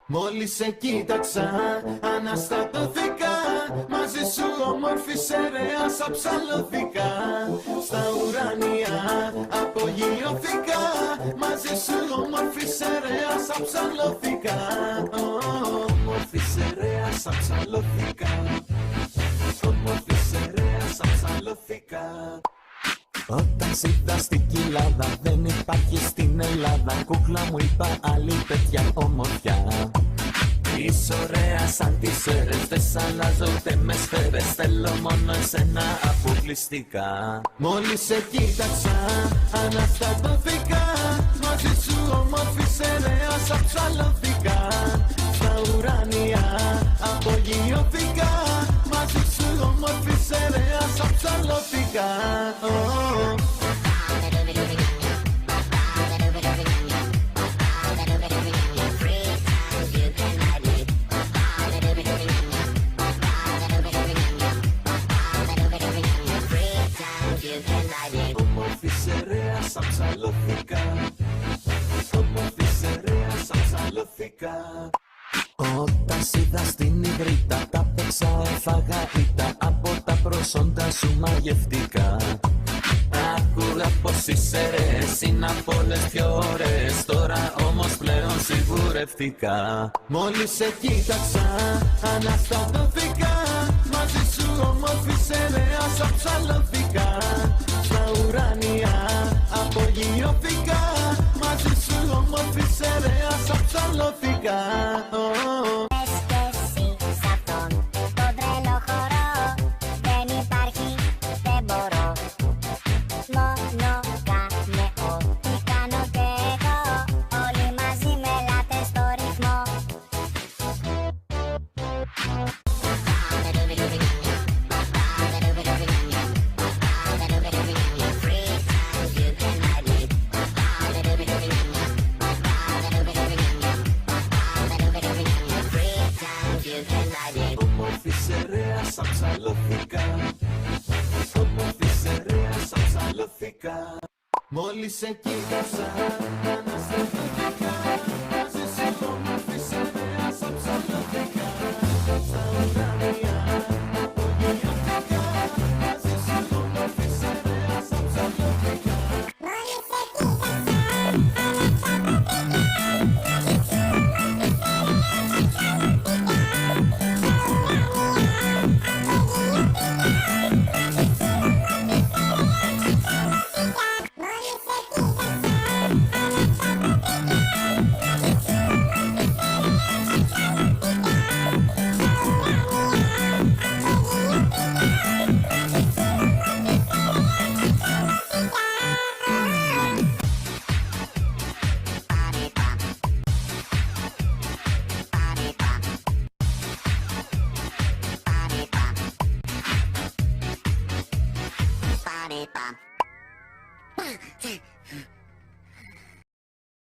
Μόλις σε κοίταξα, αναστατώθηκα. Μαζί σου όμορφη σερέα αψαλώθηκα. Στα ουράνια απογειώθηκα. Μαζί σου όμορφη σερέα αψαλώθηκα. Όμορφη σερέα αψαλώθηκα. Όμορφη σερέα αψαλώθηκα. Όταν σ' είδα στην κοιλάδα, δεν υπάρχει στην Ελλάδα. Κούκλα μου είπα άλλη τέτοια ομορφιά. Είσαι ωραία σαν τις σέρες, δεν σ' αλλάζω ούτε με σφαίρες. Θέλω μόνο εσένα αποκλειστικά. Μόλις σε κοίταξα, αναστατώθηκα. Μαζί σου όμορφη σερέα αψαλώθηκα. Στα ουράνια απογειώθηκα. Μαζί σου όμορφη σερέα αψαλώθηκα. Όμορφη σερέα αψαλώθηκα. Όμορφη σερέα αψαλώθηκα. Όταν σ' είδα στην Ιδρύτα, τα παίξα, έφαγα ήττα. Από τα προσόντα σου μαγευτικά. Άκουγα πως οι σερές είναι απ' όλες πιο ωραίες. Τώρα όμως πλέον σιγουρευτικά. Μόλις σε κοίταξα, αναστατώθηκα. Μαζί σου όμορφη σερέα αψαλώθηκα. Στα ουράνια απογειώθηκα. Μαζί σου όμορφη σερέα αψαλώθηκα. Όμορφη σερέα αψαλώθηκα. Όμορφη σερέα αψαλώθηκα. Μόλις σε κοίταξα, αναστατώθηκα. Μαζί σου όμορφη σερέα αψαλώθηκα. Στα ουράνια απογειώθηκα. Μαζί σου όμορφη σερέα αψαλώθηκα. Μόλις σε κοίταξα, Bye.